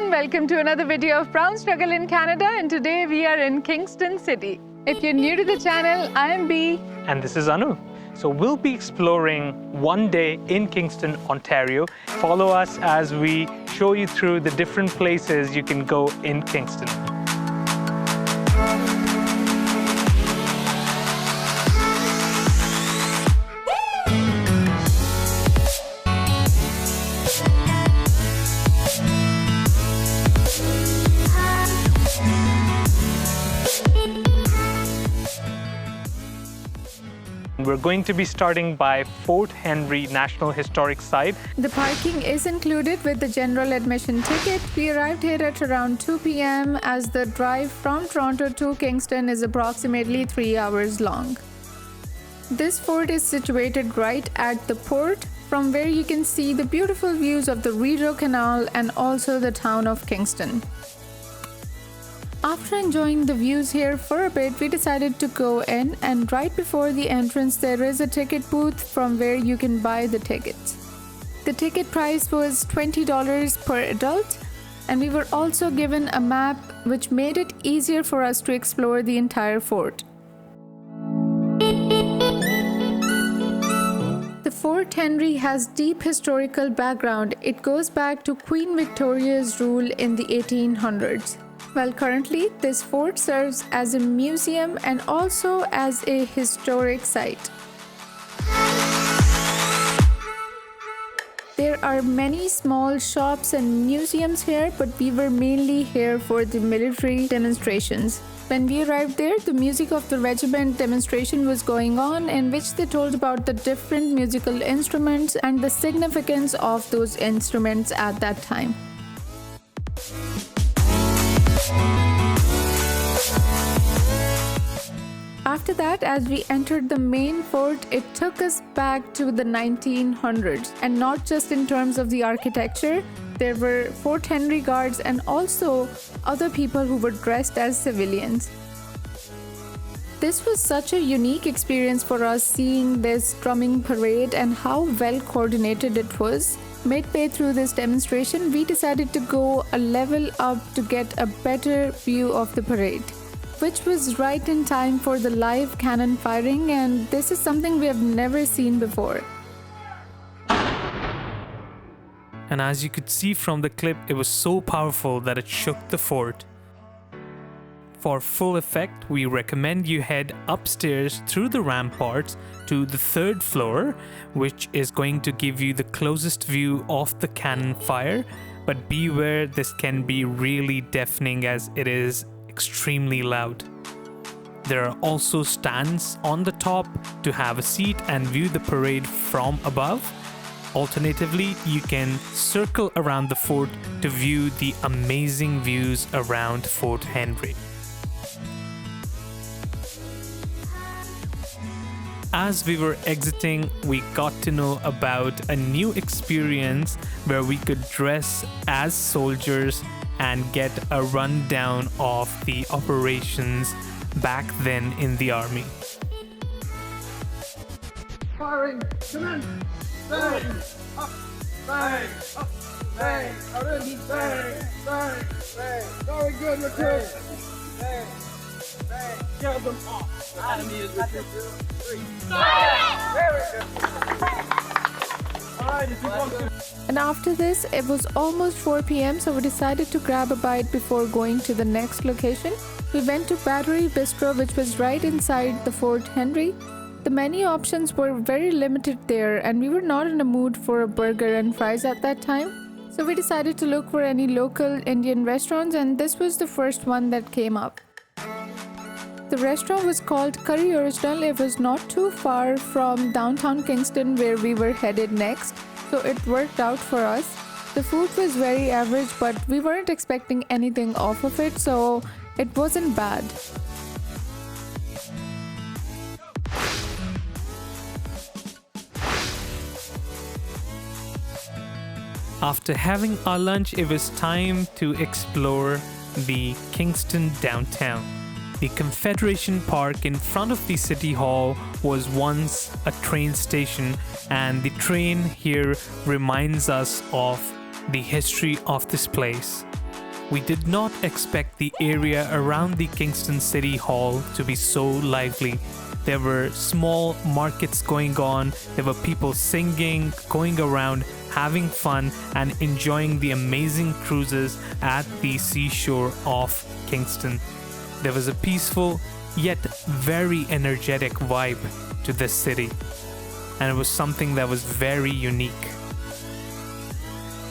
everyone, welcome to another video of Brown Struggle in Canada, and today we are in Kingston City. If you're new to the channel, I am Bea. And this is Anu. So we'll be exploring one day in Kingston, Ontario. Follow us as we show you through the different places you can go in Kingston. We're going to be starting by Fort Henry National Historic Site. The parking is included with the general admission ticket. We arrived here at around 2 p.m. as the drive from Toronto to Kingston is approximately 3 hours long. This fort is situated right at the port, from where you can see the beautiful views of the Rideau Canal and also the town of Kingston. After enjoying the views here for a bit, we decided to go in, and right before the entrance there is a ticket booth from where you can buy the tickets. The ticket price was $20 per adult, and we were also given a map which made it easier for us to explore the entire fort. The Fort Henry has deep historical background. It goes back to Queen Victoria's rule in the 1800s. Well, currently, this fort serves as a museum and also as a historic site. There are many small shops and museums here, but we were mainly here for the military demonstrations. When we arrived there, the music of the regiment demonstration was going on, in which they told about the different musical instruments and the significance of those instruments at that time. After that, as we entered the main fort, it took us back to the 1900s, and not just in terms of the architecture. There were Fort Henry guards and also other people who were dressed as civilians. This was such a unique experience for us, seeing this drumming parade and how well coordinated it was. Midway through this demonstration, we decided to go a level up to get a better view of the parade, which was right in time for the live cannon firing, and this is something we have never seen before. And as you could see from the clip, it was so powerful that it shook the fort. For full effect, we recommend you head upstairs through the ramparts to the 3rd floor, which is going to give you the closest view of the cannon fire. But beware, this can be really deafening as it is extremely loud. There are also stands on the top to have a seat and view the parade from above. Alternatively, you can circle around the fort to view the amazing views around Fort Henry. As we were exiting, we got to know about a new experience where we could dress as soldiers and get a rundown of the operations back then in the army. Firing! Come in! Bang! Up! Bang! Up! Bang! Out in! Bang! Bang! Bang! Very good, recruit! Bang! Bang! Kill them off! The enemy is recruit 3. Very good! Alright, if you want to... And after this, it was almost 4 p.m, so we decided to grab a bite before going to the next location. We went to Battery Bistro, which was right inside the Fort Henry. The menu options were very limited there, and we were not in a mood for a burger and fries at that time. So we decided to look for any local Indian restaurants, and this was the first one that came up. The restaurant was called Curry Original. It was not too far from Downtown Kingston, where we were headed next, so it worked out for us. The food was very average, but we weren't expecting anything off of it, so it wasn't bad. After having our lunch, it was time to explore the Kingston downtown. The Confederation Park in front of the City Hall was once a train station, and the train here reminds us of the history of this place. We did not expect the area around the Kingston City Hall to be so lively. There were small markets going on, there were people singing, going around, having fun, and enjoying the amazing cruises at the seashore of Kingston. There was a peaceful yet very energetic vibe to this city, and it was something that was very unique.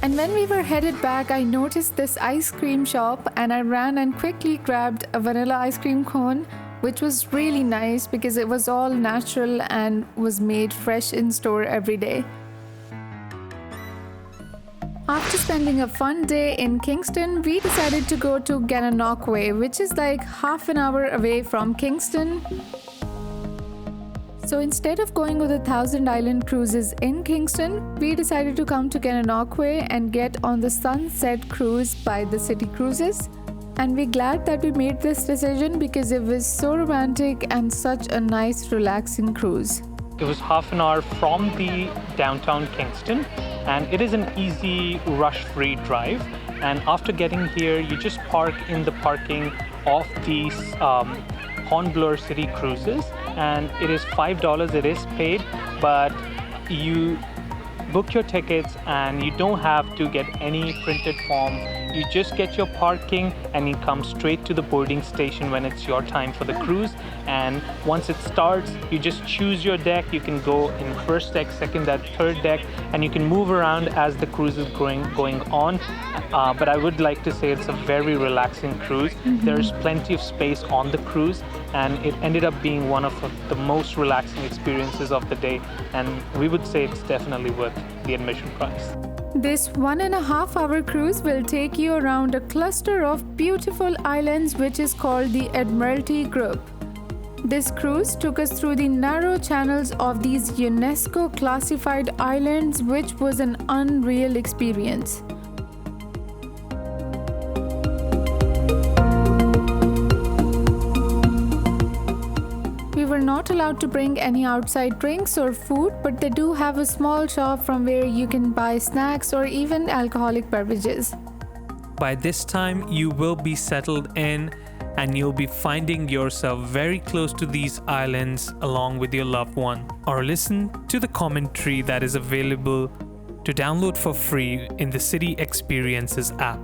And when we were headed back, I noticed this ice cream shop and I ran and quickly grabbed a vanilla ice cream cone, which was really nice because it was all natural and was made fresh in store every day. After spending a fun day in Kingston, we decided to go to Gananoque, which is like half an hour away from Kingston. So instead of going with the Thousand Island cruises in Kingston, we decided to come to Gananoque and get on the Sunset cruise by the City Cruises. And we're glad that we made this decision because it was so romantic and such a nice, relaxing cruise. It was half an hour from the downtown Kingston, and it is an easy, rush-free drive. And after getting here, you just park in the parking of these Hornblower City Cruises, and it is $5. It is paid, but you book your tickets and you don't have to get any printed form. You just get your parking and you come straight to the boarding station when it's your time for the cruise. And once it starts, you just choose your deck. You can go in first deck, second deck, third deck, and you can move around as the cruise is going on. But I would like to say it's a very relaxing cruise. There's plenty of space on the cruise, and it ended up being one of the most relaxing experiences of the day. And we would say it's definitely worth the admission price. This 1.5 hour cruise will take you around a cluster of beautiful islands which is called the Admiralty Group. This cruise took us through the narrow channels of these UNESCO classified islands, which was an unreal experience. We were not allowed to bring any outside drinks or food, but they do have a small shop from where you can buy snacks or even alcoholic beverages. By this time, you will be settled in and you'll be finding yourself very close to these islands along with your loved one. Or listen to the commentary that is available to download for free in the City Experiences app.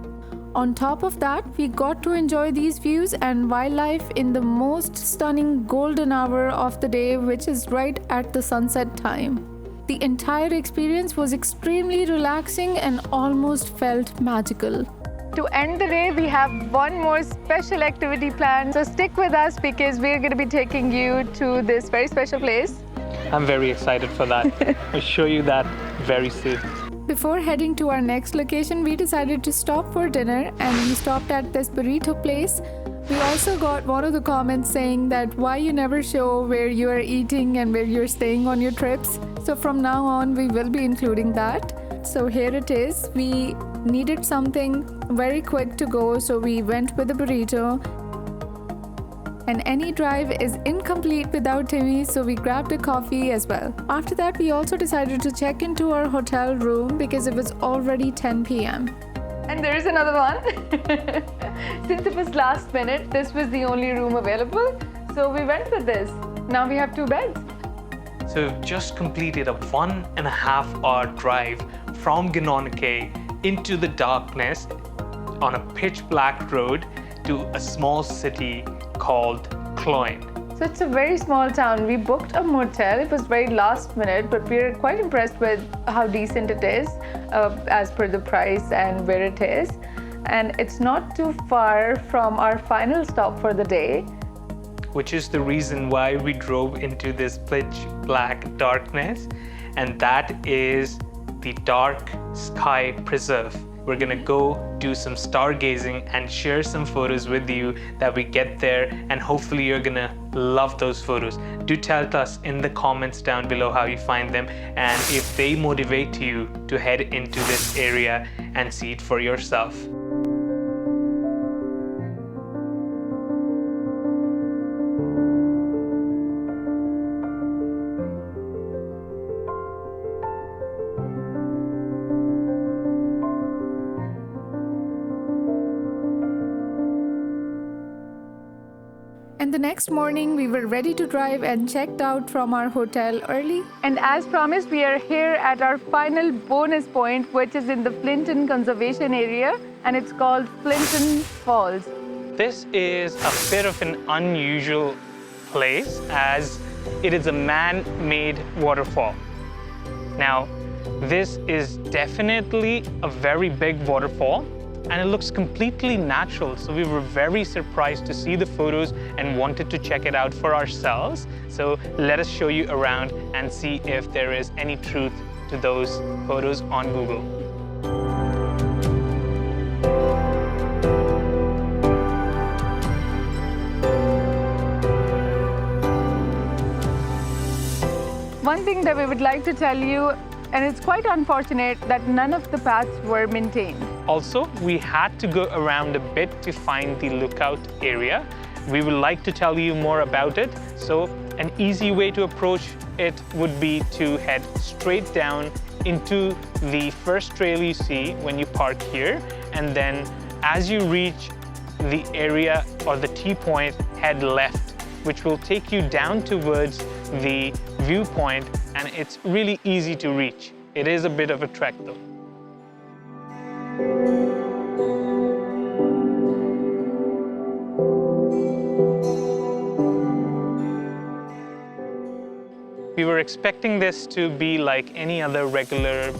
On top of that, we got to enjoy these views and wildlife in the most stunning golden hour of the day, which is right at the sunset time. The entire experience was extremely relaxing and almost felt magical. To end the day, we have one more special activity planned, so stick with us because we're going to be taking you to this very special place. I'm very excited for that. I'll show you that very soon. Before heading to our next location, we decided to stop for dinner and we stopped at this burrito place. We also got one of the comments saying that why you never show where you are eating and where you're staying on your trips. So from now on, we will be including that. So here it is. We needed something very quick to go, so we went with the burrito. And any drive is incomplete without Timmy, so we grabbed a coffee as well. After that, we also decided to check into our hotel room because it was already 10 p.m. And there is another one. Since it was last minute, this was the only room available, so we went with this. Now we have 2 beds. So we've just completed a 1.5 hour drive from Gananoque into the darkness on a pitch black road to a small city called Cloyne. So it's a very small town. We booked a motel. It was very last minute, but we're quite impressed with how decent it is as per the price and where it is. And it's not too far from our final stop for the day, which is the reason why we drove into this pitch black darkness, and that is the Dark Sky Preserve. We're gonna go do some stargazing and share some photos with you that we get there, and hopefully you're gonna love those photos. Do tell us in the comments down below how you find them and if they motivate you to head into this area and see it for yourself. And the next morning, we were ready to drive and checked out from our hotel early. And as promised, we are here at our final bonus point, which is in the Flinton Conservation Area, and it's called Flinton Falls. This is a bit of an unusual place as it is a man-made waterfall. Now, this is definitely a very big waterfall and it looks completely natural. So we were very surprised to see the photos and wanted to check it out for ourselves. So let us show you around and see if there is any truth to those photos on Google. One thing that we would like to tell you, and it's quite unfortunate that none of the paths were maintained. Also, we had to go around a bit to find the lookout area. We would like to tell you more about it. So an easy way to approach it would be to head straight down into the first trail you see when you park here. And then as you reach the area or the T-point, head left, which will take you down towards the viewpoint, and it's really easy to reach. It is a bit of a trek though. We were expecting this to be like any other regular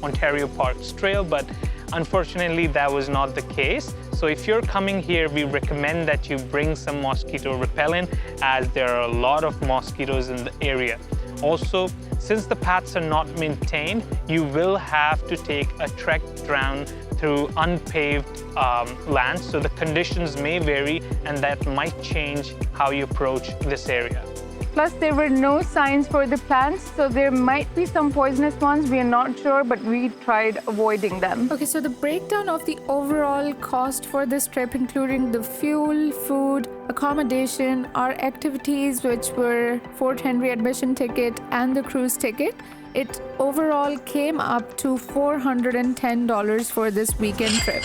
Ontario Parks trail, but unfortunately that was not the case. So if you're coming here, we recommend that you bring some mosquito repellent as there are a lot of mosquitoes in the area. Also, since the paths are not maintained, you will have to take a trek down through unpaved land, so the conditions may vary and that might change how you approach this area. Plus, there were no signs for the plants, so there might be some poisonous ones. We are not sure, but we tried avoiding them. Okay, so the breakdown of the overall cost for this trip, including the fuel, food, accommodation, our activities, which were Fort Henry admission ticket and the cruise ticket, it overall came up to $410 for this weekend trip.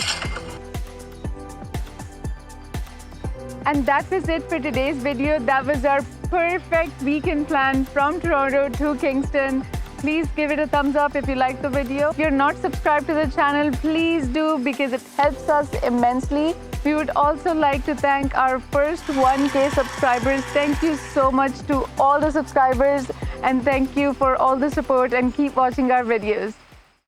And that was it for today's video. That was our perfect weekend plan from Toronto to Kingston. Please give it a thumbs up if you liked the video. If you're not subscribed to the channel, please do, because it helps us immensely. We would also like to thank our first 1K subscribers. Thank you so much to all the subscribers, and thank you for all the support, and keep watching our videos.